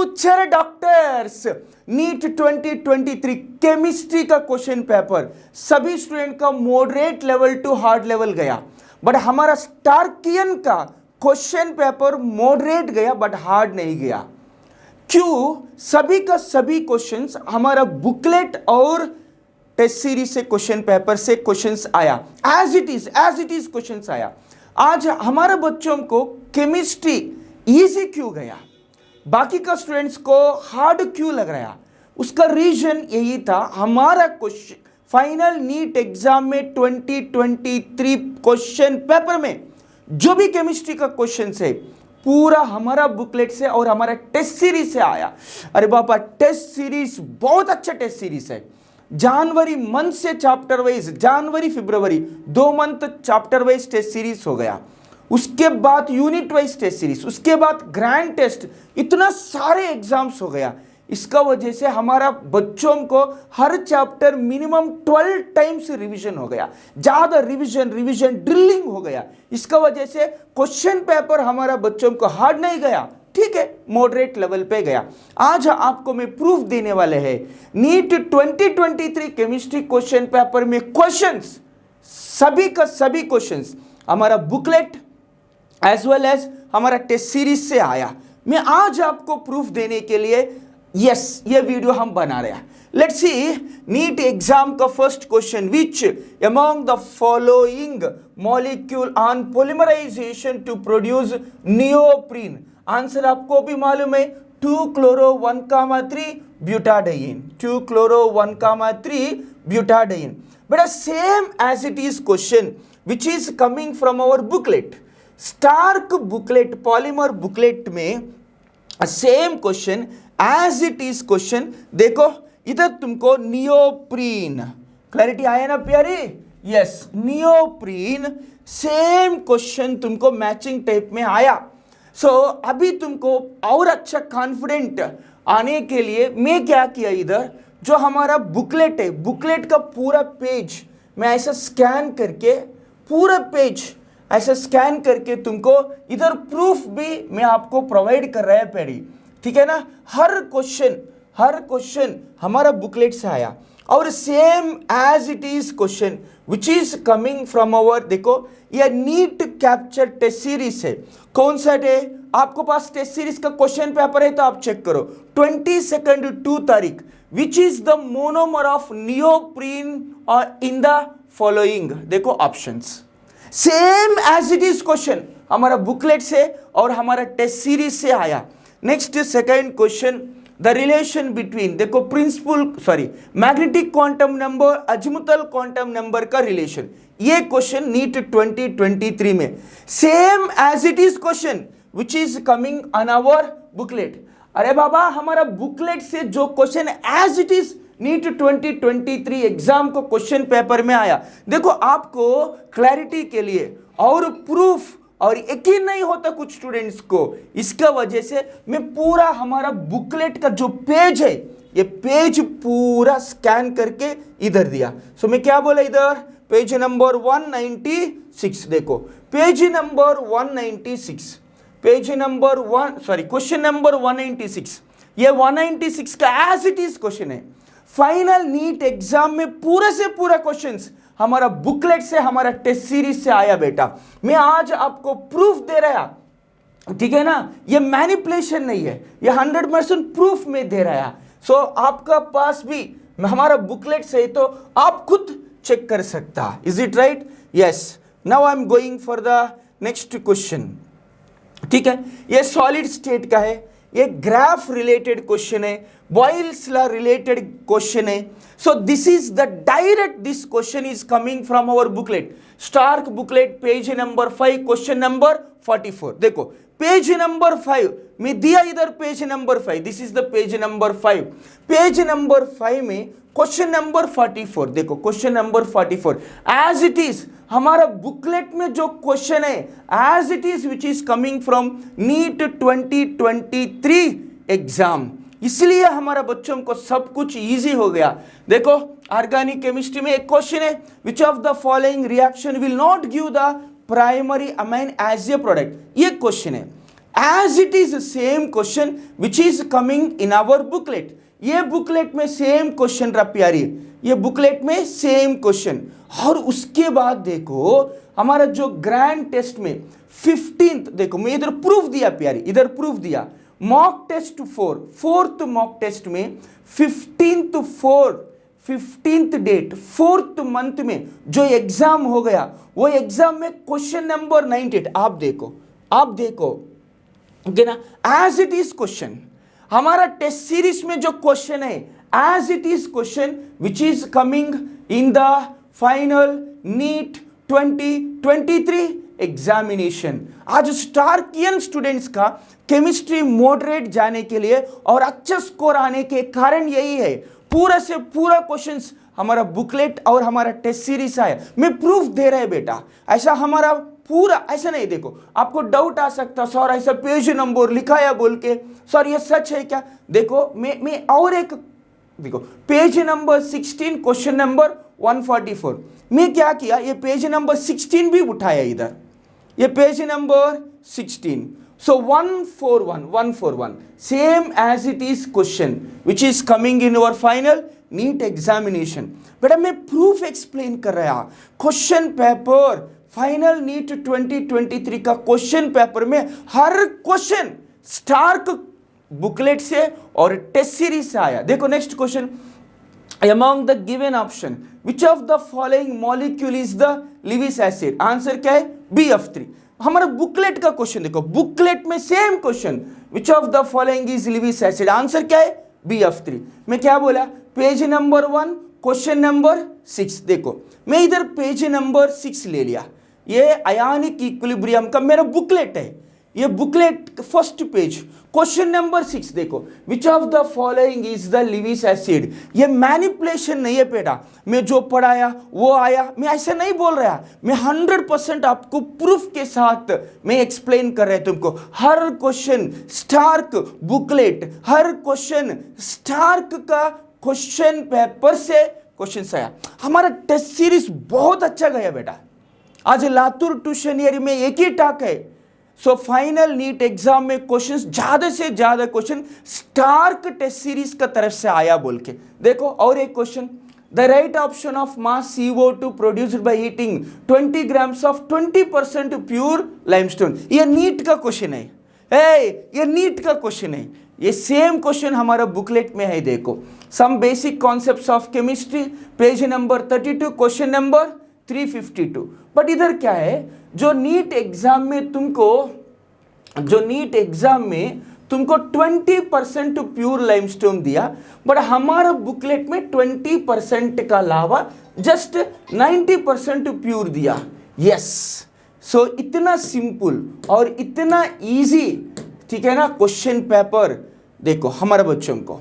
Future doctors NEET 2023 chemistry का question paper सभी student का moderate level to hard level गया, बट हमारा स्टार्कियन का क्वेश्चन पेपर मॉडरेट गया बट हार्ड नहीं गया। क्यों? सभी का सभी क्वेश्चंस हमारा बुकलेट और टेस्ट सीरीज से क्वेश्चन पेपर से क्वेश्चंस आया, एज इट इज क्वेश्चंस आया। आज हमारे बच्चों को केमिस्ट्री इजी क्यों गया, बाकी का स्टूडेंट्स को हार्ड क्यों लग रहा? उसका रीजन यही था, हमारा क्वेश्चन फाइनल नीट एग्जाम में 2023 क्वेश्चन पेपर में जो भी केमिस्ट्री का क्वेश्चन है पूरा हमारा बुकलेट से और हमारा टेस्ट सीरीज से आया। अरे बाबा, टेस्ट सीरीज बहुत अच्छा टेस्ट सीरीज है। जनवरी मंथ से चैप्टर वाइज, जनवरी फरवरी 2 month chapter wise test series हो गया, उसके बाद यूनिट वाइज टेस्ट सीरीज, उसके बाद ग्रैंड टेस्ट, इतना सारे एग्जाम्स हो गया। इसका वजह से हमारा बच्चों को हर चैप्टर मिनिमम 12 टाइम्स रिवीजन हो गया, ज्यादा रिवीजन ड्रिलिंग हो गया। इसका वजह से क्वेश्चन पेपर हमारा बच्चों को हार्ड नहीं गया, ठीक है, मॉडरेट लेवल पे गया। आज आपको मैं प्रूफ देने वाले हैं, नीट 2023 केमिस्ट्री क्वेश्चन पेपर में क्वेश्चंस सभी का सभी क्वेश्चंस हमारा बुकलेट एज वेल एज हमारा टेस्ट सीरीज से आया। मैं आज आपको प्रूफ देने के लिए ये वीडियो हम बना रहे हैं। लेट्स सी नीट एग्जाम का first question, which among the following molecule on polymerization to produce neoprene. Answer आपको भी मालूम है, 2-chloro-1,3 ब्यूटाडाइन, 2-chloro-1,3 ब्यूटाडाइन। बेटा same as it is question which is coming from our booklet, Stark booklet, polymer booklet में same question as it is question. देखो इधर तुमको neoprene, clarity आया ना प्यारी? यस, नियोप्रीन सेम क्वेश्चन तुमको matching type में आया। सो अभी तुमको और अच्छा कॉन्फिडेंट आने के लिए मैं क्या किया, इधर जो हमारा बुकलेट है, बुकलेट का पूरा पेज मैं ऐसा स्कैन करके, पूरा पेज ऐसा स्कैन करके तुमको इधर प्रूफ भी मैं आपको प्रोवाइड कर रहा है पेड़ी, ठीक है ना? हर क्वेश्चन हमारा बुकलेट से आया और same as it is question which is coming from our, देखो यह नीट कैप्चर टेस्ट सीरीज है। कौन सा डे आपको पास टेस्ट सीरीज का क्वेश्चन पेपर है तो आप चेक करो, 22 2 तारीख, which is the monomer of neoprene in the following. देखो options same as it is question हमारा बुकलेट से और हमारा टेस्ट सीरीज से आया। Next second question, the relation between, देखो magnetic quantum number, azimuthal quantum number का रिलेशन, ये क्वेश्चन नीट 2023 में same as it is question which is coming on our booklet. अरे बाबा, हमारा बुकलेट से जो question as it is NEET 2023 exam को क्वेश्चन पेपर में आया, देखो आपको क्लैरिटी के लिए और प्रूफ और यकीन नहीं होता कुछ स्टूडेंट्स को, इसका वजह से मैं पूरा हमारा बुकलेट का जो पेज है, ये पेज पूरा स्कैन करके इधर दिया। सो मैं क्या बोला इधर, पेज नंबर 196, देखो पेज नंबर 196, क्वेश्चन नंबर 196, ये 196 का एज इट इज क्वेश्चन है। फाइनल नीट एग्जाम में पूरे से पूरा क्वेश्चंस हमारा बुकलेट से, हमारा टेस्ट सीरीज से आया बेटा। मैं आज आपको प्रूफ दे रहा, ठीक है ना? ये मैनिपुलेशन नहीं है, ये 100% प्रूफ में दे रहा। सो आपका पास भी हमारा बुकलेट से है तो आप खुद चेक कर सकता। Is it right? Yes. Now I am going for the next question, ठीक है? ये सॉलिड स्टेट का है, ये ग्राफ रिलेटेड क्वेश्चन है, बॉयल्स लॉ रिलेटेड क्वेश्चन है। So this is the direct, this question is coming from our booklet, Stark booklet, page number 5, question number 44। देखो page number 5 में दिया, इधर page number 5, this is the page number 5। Page number 5 में question number 44, देखो question number 44 as it is हमारा booklet में जो question है as it is which is coming from NEET 2023 exam, इसलिए हमारा बच्चों को सब कुछ इजी हो गया। देखो ऑर्गेनिक केमिस्ट्री में एक क्वेश्चन है, which of the following reaction will not give the primary amine as a product, ये क्वेश्चन है। As it is same question which is coming in our booklet. ये बुकलेट में सेम क्वेश्चन रहा प्यारी, ये बुकलेट में same question. और उसके बाद देखो हमारा जो ग्रैंड टेस्ट में 15th, देखो मैं इधर प्रूफ दिया प्यारी, इधर प्रूफ दिया। Mock test 4th mock test में 15th डेट 4th मंथ में जो एग्जाम हो गया, वो एग्जाम में क्वेश्चन नंबर 98 आप देखो ओके ना, एज इट इज क्वेश्चन। हमारा टेस्ट सीरीज में जो क्वेश्चन है as it is question which is coming in the final NEET 2023 examination. आज स्टार्कियन स्टूडेंट्स का केमिस्ट्री मॉडरेट जाने के लिए और अच्छा स्कोर आने के कारण यही है, पूरा से पूरा क्वेश्चंस हमारा बुकलेट और हमारा टेस्ट सीरीज आया। मैं प्रूफ दे रहा है बेटा, ऐसा हमारा पूरा ऐसा नहीं। देखो आपको डाउट आ सकता सर ऐसा पेज नंबर लिखाया बोल के, सर ये सच है क्या? देखो मैं और एक देखो पेज नंबर 16 क्वेश्चन नंबर 144 मैं क्या किया, ये पेज नंबर 16 भी उठाया इधर, ये page number 16। So 141 same as it is question which is coming in your final NEET examination। बेटा मैं प्रूफ एक्सप्लेन कर रहा, क्वेश्चन पेपर फाइनल नीट 2023 का क्वेश्चन पेपर में हर क्वेश्चन स्टार्क बुकलेट से और टेस्ट सीरीज से आया। देखो next question, among the given option which of the following molecule is the Lewis acid? Answer क्या है? BF3। हमारा बुकलेट का क्वेश्चन देखो, बुकलेट में same question which of the following is Lewis acid, answer क्या है? BF3। मैं क्या बोला, पेज नंबर 1 क्वेश्चन नंबर 6। देखो मैं इधर पेज नंबर 6 ले लिया, ये आयनिक इक्विलिब्रियम का मेरा बुकलेट है, ये booklet first page question number 6। देखो विच of the following is the Lewis acid. ये मैनिपुलेशन नहीं है बेटा, मैं जो पढ़ाया वो आया, मैं ऐसा नहीं बोल रहा, मैं 100% आपको प्रूफ के साथ मैं एक्सप्लेन कर रहा तुमको। हर क्वेश्चन स्टार्क बुकलेट, हर क्वेश्चन स्टार्क का क्वेश्चन पेपर से क्वेश्चन आया। हमारा टेस्ट सीरीज बहुत अच्छा गया बेटा, आज लातूर ट्यूशन ईयर में एक ही टाक है। सो फाइनल नीट एग्जाम में क्वेश्चंस ज्यादा से ज्यादा क्वेश्चन स्टार्क टेस्ट सीरीज का तरफ से आया बोल के। देखो और एक question, the right option of mass CO2 produced by heating 20 grams of 20% pure limestone. ये नीट का क्वेश्चन है, ये नीट का क्वेश्चन है, ये सेम क्वेश्चन हमारा बुकलेट में है। देखो some basic concepts of chemistry page number 32 question number 352। But इधर क्या है, जो नीट एग्जाम में तुमको 20% प्योर लाइमस्टोन दिया, बट हमारा बुकलेट में 20% का अलावा जस्ट 90% प्योर दिया। यस, सो इतना सिंपल और इतना इजी, ठीक है ना क्वेश्चन पेपर देखो हमारे बच्चों को।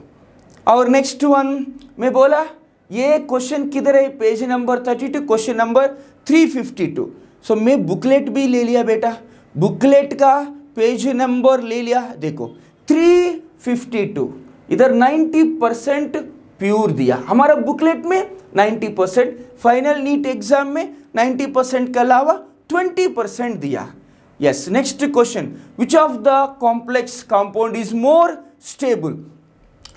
और नेक्स्ट वन मैं बोला ये क्वेश्चन किधर है, पेज नंबर 32 क्वेश्चन नंबर 352। सो मैं बुकलेट भी ले लिया बेटा, बुकलेट का पेज नंबर ले लिया, देखो 352, इधर 90% प्योर दिया, हमारा बुकलेट में 90%, फाइनल नीट एग्जाम में 90% के अलावा 20% दिया। Yes, next question, which of the complex compound is more stable.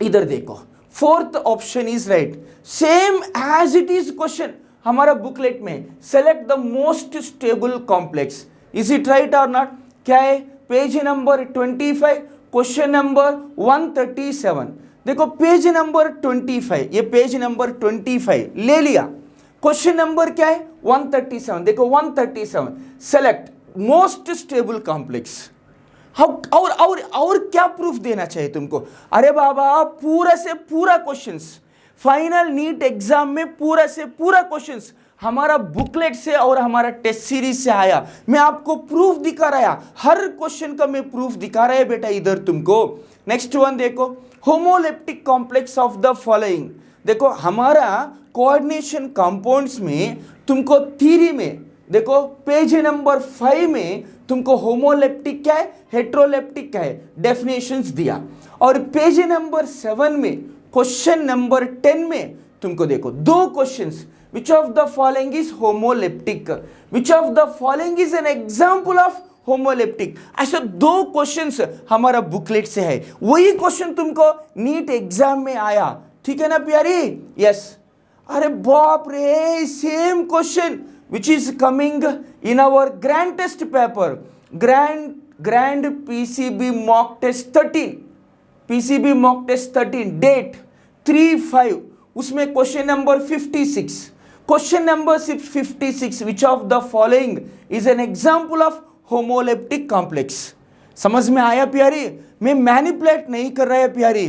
इधर देखो fourth option is right, same as it is question हमारा बुकलेट में, select the most stable complex, is it right और not? क्या है, पेज नंबर 25 क्वेश्चन नंबर 137। देखो page number 25, ये page number 25 ले लिया, क्वेश्चन नंबर क्या है 137। देखो 137 सेलेक्ट मोस्ट स्टेबल कॉम्प्लेक्स। और क्या प्रूफ देना चाहिए तुमको? अरे बाबा पूरा से पूरा क्वेश्चंस फाइनल नीट एग्जाम में पूरा से पूरा क्वेश्चंस हमारा बुकलेट से और हमारा टेस्ट सीरीज से आया। मैं आपको प्रूफ दिखा रहा, हर क्वेश्चन का मैं प्रूफ दिखा रहा है बेटा इधर तुमको। नेक्स्ट वन देखो, homoleptic complex of the following. देखो हमारा कोऑर्डिनेशन कंपाउंड्स में तुमको थ्योरी में देखो पेज नंबर 5 में तुमको होमोलेप्टिक क्या है, हेट्रोलेप्टिक क्या है, डेफिनेशंस दिया। और पेज नंबर 7 में क्वेश्चन नंबर 10 में तुमको देखो दो questions, which of the following is homoleptic, which of the following is an example of homoleptic. ऐसे 2 क्वेश्चंस हमारा बुकलेट से है, वही क्वेश्चन तुमको नीट एग्जाम में आया, ठीक है ना प्यारी? यस। अरे बाप रे, same question which is coming in our grand test paper, grand PCB mock test 13, PCB mock test 13, date 3/5, उसमें question number 56, question number 56, which of the following is an example of homoleptic complex. समझ में आया प्यारी? मैं manipulate नहीं कर रहा है प्यारी।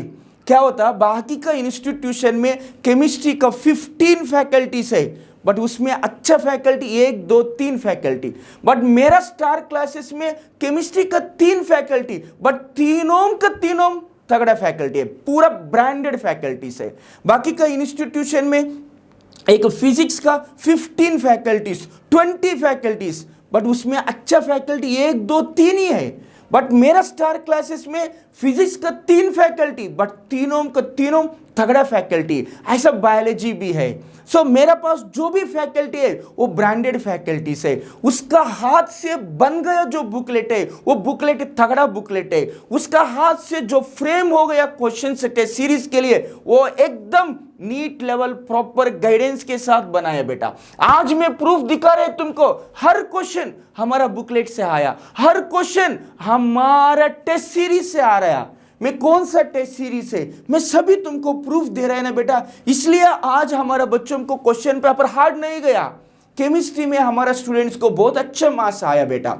क्या होता, बाकी का इंस्टीट्यूशन में केमिस्ट्री का 15 फैकल्टीज है, बट उसमें अच्छा फैकल्टी 1 2 3 फैकल्टी, बट मेरा स्टार क्लासेस में केमिस्ट्री का 3 फैकल्टी, बट तीनों का तीनों तगड़ा फैकल्टी है, पूरा ब्रांडेड फैकल्टीज है। बाकी का इंस्टीट्यूशन में एक फिजिक्स का 15 फैकल्टीज, 20 फैकल्टीज, बट उसमें अच्छा फैकल्टी 1 2 3 ही है। बट मेरा स्टार क्लासेस में फिजिक्स का 3 फैकल्टी, बट तीनों का तीनों तगड़ा फैकल्टी। ऐसा बायोलॉजी भी है। सो मेरा पास जो भी फैकल्टी है वो ब्रांडेड फैकल्टीज है। उसका हाथ से बन गया जो बुकलेट है वो बुकलेट तगड़ा बुकलेट है। उसका हाथ से जो फ्रेम हो गया क्वेश्चन टेस्ट सीरीज के लिए वो एकदम नीट लेवल प्रॉपर गाइडेंस के साथ बनाया बेटा। आज मैं प्रूफ दिखा रहे तुमको, हर क्वेश्चन हमारा बुकलेट से आया, हर क्वेश्चन हमारा टेस्ट सीरीज से आ रहा है। मैं कौन सा टेस्ट सीरीज है मैं सभी तुमको प्रूफ दे रहे हैं ना बेटा। इसलिए आज हमारा बच्चों को क्वेश्चन पेपर हार्ड नहीं गया। केमिस्ट्री में हमारा स्टूडेंट्स को बहुत अच्छा मार्क्स आया बेटा।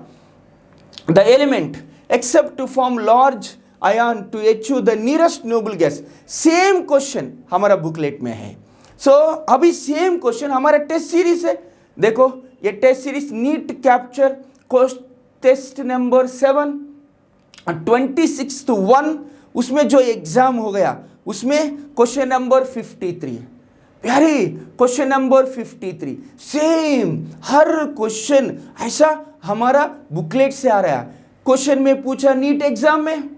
The element except to form large ion to achieve the nearest noble gas, same question हमारा बुकलेट में है। सो अभी सेम क्वेश्चन हमारा टेस्ट सीरीज है। देखो ये test series NEET capture test number 7 26/1, उसमें जो एग्जाम हो गया उसमें क्वेश्चन नंबर 53 प्यारी, क्वेश्चन नंबर 53 सेम हर क्वेश्चन ऐसा हमारा बुकलेट से आ रहा है। क्वेश्चन में पूछा नीट एग्जाम में,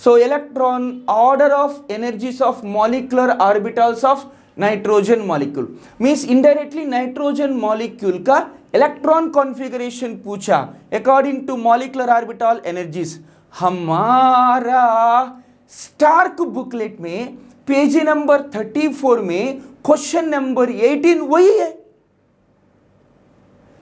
so electron order of energies of molecular orbitals of nitrogen molecule, means indirectly nitrogen molecule का इलेक्ट्रॉन कॉन्फ़िगरेशन पूछा according to molecular orbital energies. हमारा स्टार्क बुकलेट में पेज नंबर 34 में क्वेश्चन नंबर 18 वही है।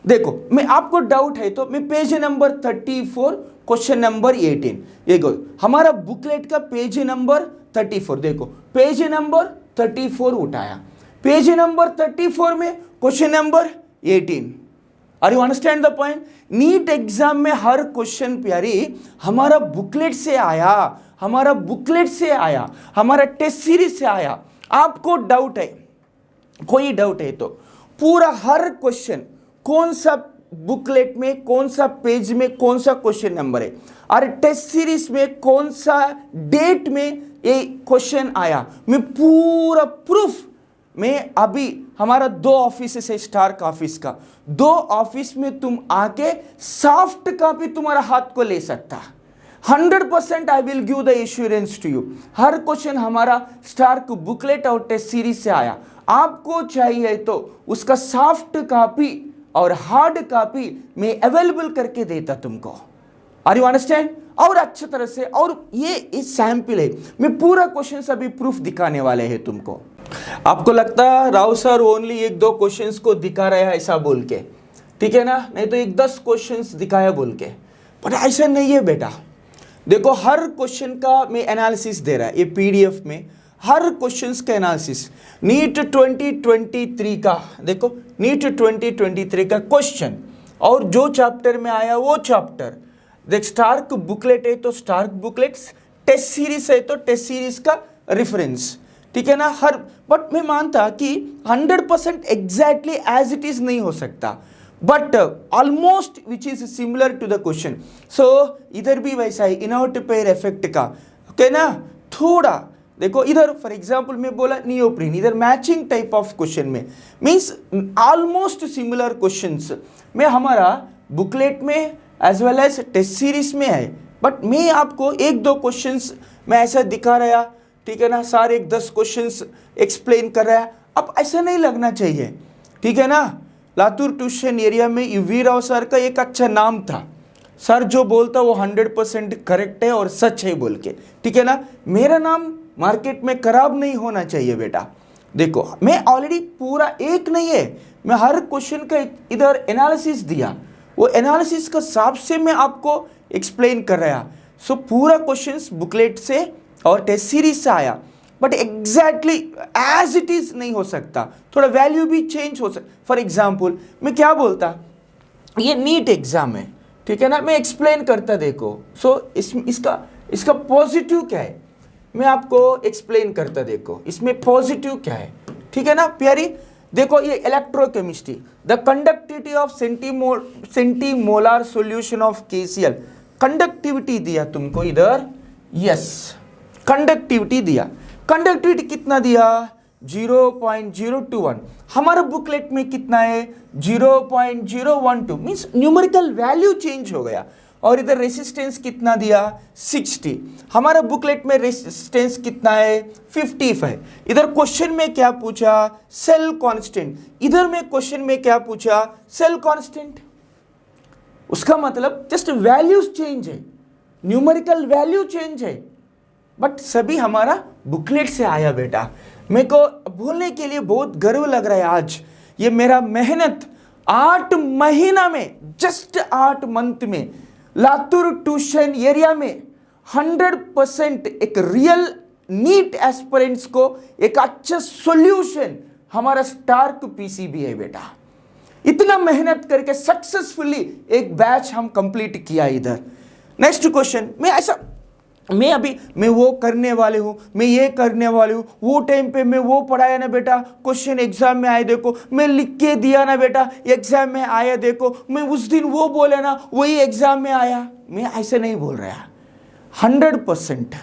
देखो मैं आपको डाउट है तो मैं पेज नंबर 34 क्वेश्चन नंबर 18, देखो हमारा बुकलेट का पेज नंबर 34, देखो पेज नंबर 34 उठाया, पेज नंबर 34 में question number 18। Are you understand the point? NEET exam में हर क्वेश्चन प्यारी हमारा बुकलेट से आया, हमारा बुकलेट से आया, हमारा टेस्ट सीरीज से आया। आपको डाउट है, कोई डाउट है तो पूरा हर क्वेश्चन कौन सा बुकलेट में कौन सा पेज में कौन सा क्वेश्चन नंबर है और टेस्ट सीरीज में कौन सा डेट में ये क्वेश्चन आया, मैं पूरा प्रूफ में अभी हमारा 2 ऑफिस है स्टार्क ऑफिस का, 2 ऑफिस में तुम आके सॉफ्ट कॉपी तुम्हारा हाथ को ले सकता। 100% I will give the assurance to you. हर क्वेश्चन हमारा स्टार्क बुकलेट और टेस्ट सीरीज से आया। आपको चाहिए तो उसका सॉफ्ट कॉपी और हार्ड कॉपी में अवेलेबल करके देता तुमको। Are you understand? और अच्छी तरह से, और ये सैंपल है, मैं पूरा क्वेश्चन अभी प्रूफ दिखाने वाले हैं तुमको। आपको लगता है राव सर ओनली 1-2 क्वेश्चंस को दिखा रहा है ऐसा बोल के, ठीक है ना, नहीं तो 10 क्वेश्चंस दिखाया बोल के, पर ऐसा नहीं है बेटा। देखो हर क्वेश्चन का मैं एनालिसिस दे रहा है, ये पीडीएफ में हर क्वेश्चंस का एनालिसिस। नीट 2023 का देखो, नीट 2023 का क्वेश्चन और जो चैप्टर में आया वो चैप्टर देख। स्टार्क बुकलेट है तो स्टार्क बुकलेट्स, टेस्ट सीरीज है तो टेस्ट सीरीज का रेफरेंस, ठीक है ना। हर बट मैं मानता कि 100% एग्जैक्टली एज इट इज नहीं हो सकता, but almost which is similar to the question. So इधर भी वैसा है, इनवर्ट पेयर इफेक्ट का, ओके ना। थोड़ा देखो इधर फॉर एग्जांपल मैं बोला नियोप्रीन, इधर मैचिंग टाइप ऑफ क्वेश्चन में मींस ऑलमोस्ट सिमिलर क्वेश्चंस में हमारा बुकलेट में as well as test series में है। बट मैं आपको 1-2 क्वेश्चंस में ऐसा दिखा रहा, ठीक है ना, सारे 10 क्वेश्चंस एक्सप्लेन कर रहा है। अब ऐसा नहीं लगना चाहिए, ठीक है ना। लातूर ट्यूशन एरिया में यूवी राव सर का एक अच्छा नाम था। सर जो बोलता वो 100% करेक्ट है और सच है बोल के, ठीक है ना। मेरा नाम मार्केट में खराब नहीं होना चाहिए बेटा। देखो मैं ऑलरेडी पूरा एक नहीं है, मैं हर क्वेश्चन का इधर एनालिसिस दिया, वो एनालिसिस का हिसाब से मैं आपको एक्सप्लेन कर रहा। सो पूरा क्वेश्चंस बुकलेट से और टेस्ट सीरीज से आया, but exactly as it is नहीं हो सकता, थोड़ा वैल्यू भी चेंज हो सकता। फॉर एग्जाम्पल मैं क्या बोलता, ये नीट एग्जाम है, ठीक है ना, मैं एक्सप्लेन करता देखो। सो इसका पॉजिटिव क्या है, मैं आपको एक्सप्लेन करता देखो, इसमें पॉजिटिव क्या है, ठीक है ना प्यारी। देखो ये electrochemistry, the conductivity of centimolar solution of KCl, conductivity दिया तुमको इधर, यस कंडक्टिविटी दिया। कंडक्टिविटी कितना दिया, 0.021, हमारा बुकलेट में कितना है 0.012, मीन्स न्यूमेरिकल वैल्यू चेंज हो गया। और इधर रेसिस्टेंस कितना दिया 60, हमारा बुकलेट में रेसिस्टेंस कितना है 55। इधर क्वेश्चन में क्या पूछा, सेल कांस्टेंट, इधर में क्वेश्चन में क्या पूछा, सेल कांस्टेंट। उसका मतलब जस्ट वैल्यूज चेंज है, न्यूमेरिकल वैल्यू चेंज है, बट सभी हमारा बुकलेट से आया बेटा। मेरे को बोलने के लिए बहुत गर्व लग रहा है आज, ये मेरा मेहनत 8 महीना में, जस्ट 8 मंथ में लातूर ट्यूशन एरिया में 100% एक रियल नीट एस्पिरेंट्स को एक अच्छा सॉल्यूशन हमारा स्टार्क पीसीबी है बेटा। इतना मेहनत करके सक्सेसफुली एक बैच हम कंप्लीट किया इधर। नेक्स्ट क्वेश्चन, मैं वो करने वाले हूँ, मैं ये करने वाले हूँ, वो टाइम पे मैं वो पढ़ाया ना बेटा, क्वेश्चन एग्जाम में आए देखो, मैं लिख के दिया ना बेटा, एग्जाम में आया देखो, मैं उस दिन वो बोले ना वही एग्जाम में आया। मैं ऐसे नहीं बोल रहा, 100%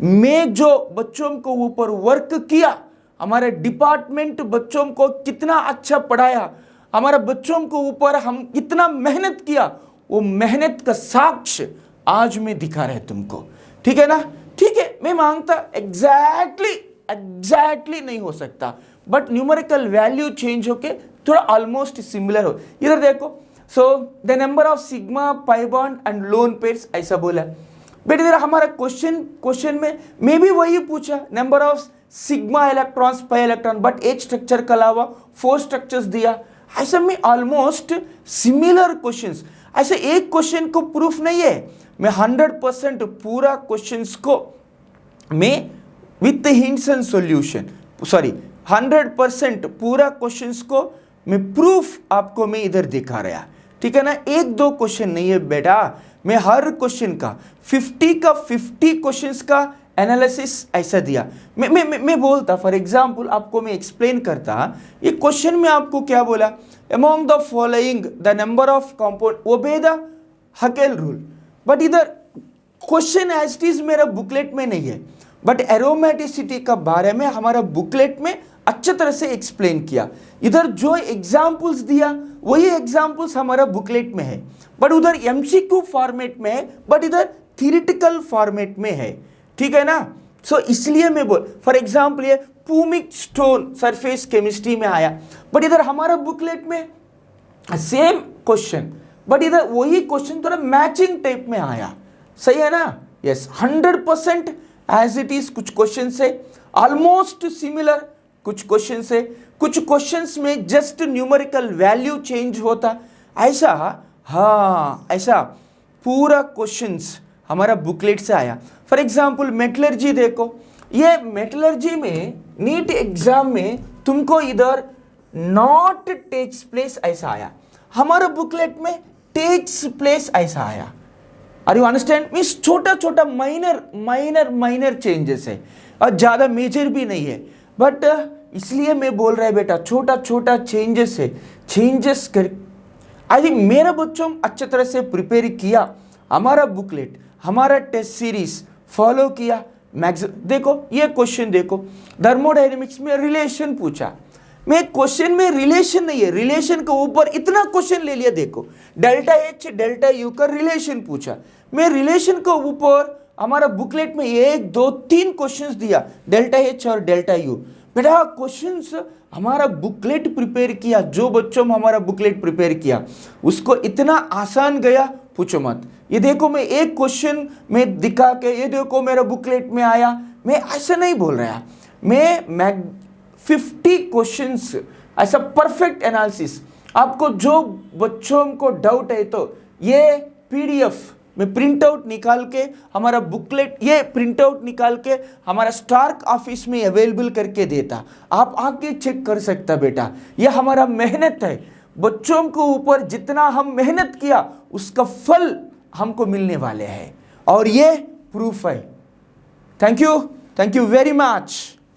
मैं जो बच्चों को ऊपर वर्क किया, हमारे डिपार्टमेंट बच्चों को कितना अच्छा पढ़ाया, हमारा बच्चों को ऊपर हम कितना मेहनत किया, वो मेहनत का साक्ष्य आज मैं दिखा रहा है तुमको, ठीक है ना। ठीक है, मैं मांगता एग्जैक्टली नहीं हो सकता, बट न्यूमेरिकल वैल्यू चेंज होके थोड़ा ऑलमोस्ट सिमिलर हो। इधर देखो, so the number of sigma pi bond and lone pairs ऐसा बोला, बट इधर हमारा क्वेश्चन में मे भी वही पूछा, number of sigma electrons pi electron, but एक स्ट्रक्चर के अलावा 4 स्ट्रक्चर्स दिया। ऐसा में ऑलमोस्ट सिमिलर क्वेश्चंस, ऐसे एक क्वेश्चन को प्रूफ नहीं है, मैं 100% पूरा क्वेश्चंस को मैं विथ हिंट्स एंड सॉल्यूशन, 100% पूरा क्वेश्चंस को मैं प्रूफ आपको मैं इधर दिखा रहा, ठीक है ना। 1-2 क्वेश्चन नहीं है बेटा, मैं हर क्वेश्चन का 50 क्वेश्चंस का एनालिसिस ऐसा दिया। मैं बोलता, फॉर एग्जाम्पल आपको मैं एक्सप्लेन करता, ये क्वेश्चन में आपको क्या बोला, among the following the number of compound obey the Hückel rule, but इधर क्वेश्चन एज इट इज मेरा बुकलेट में नहीं है, बट एरोमेटिसिटी का बारे में हमारा बुकलेट में अच्छी तरह से एक्सप्लेन किया। इधर जो एग्जाम्पल्स दिया वही एग्जाम्पल्स हमारा बुकलेट में है, बट उधर MCQ फॉर्मेट में है, बट इधर थियरिटिकल फॉर्मेट में है, ठीक है ना। सो इसलिए मैं फॉर एग्जाम्पल ये पुमिक स्टोन सरफेस केमिस्ट्री में आया, बट इधर हमारा बुकलेट में सेम क्वेश्चन, बट इधर वही क्वेश्चन थोड़ा मैचिंग टाइप में आया, सही है ना। यस, 100% एज इट इज, कुछ क्वेश्चन से ऑलमोस्ट सिमिलर, कुछ क्वेश्चन से, कुछ क्वेश्चंस में जस्ट न्यूमेरिकल वैल्यू चेंज होता, ऐसा हाँ, ऐसा पूरा क्वेश्चंस हमारा बुकलेट से आया। फॉर एग्जाम्पल मेटलर्जी देखो, ये मेटलर्जी में नीट एग्जाम में तुमको इधर नॉट टेक्स प्लेस ऐसा आया, हमारा बुकलेट में टेक्स प्लेस ऐसा आया। आर यू अंडरस्टैंड, मीन्स छोटा छोटा माइनर चेंजेस है और ज़्यादा मेजर भी नहीं है, बट इसलिए मैं बोल रहा है बेटा छोटा छोटा चेंजेस है, चेंजेस कर। आई थिंक मेरा बच्चों अच्छी तरह से प्रिपेयर किया, हमारा बुकलेट, हमारा टेस्ट सीरीज फॉलो किया। देखो ये क्वेश्चन देखो, थर्मोडायनेमिक्स में रिलेशन पूछा, मैं क्वेश्चन में रिलेशन नहीं है, रिलेशन के ऊपर इतना क्वेश्चन ले लिया। देखो डेल्टा H डेल्टा U का रिलेशन पूछा, मैं रिलेशन के ऊपर हमारा बुकलेट में 1 2 3 क्वेश्चंस दिया, डेल्टा H और डेल्टा U। बेटा क्वेश्चंस हमारा बुकलेट प्रिपेयर किया, जो बच्चों में हमारा बुकलेट प्रिपेयर किया उसको इतना आसान गया, पूछो मत। ये देखो मैं एक क्वेश्चन में दिखा के ये देखो मेरा बुकलेट में आया, मैं ऐसा नहीं बोल रहा। मैं 50 क्वेश्चंस ऐसा परफेक्ट एनालिसिस, आपको जो बच्चों को डाउट है तो ये पीडीएफ में प्रिंट आउट निकाल के हमारा बुकलेट, ये प्रिंट आउट निकाल के हमारा स्टार्क ऑफिस में अवेलेबल करके देता, आप आके चेक कर सकता बेटा। ये हमारा मेहनत है, बच्चों के ऊपर जितना हम मेहनत किया उसका फल हमको मिलने वाले हैं, और ये प्रूफ है। Thank you very much.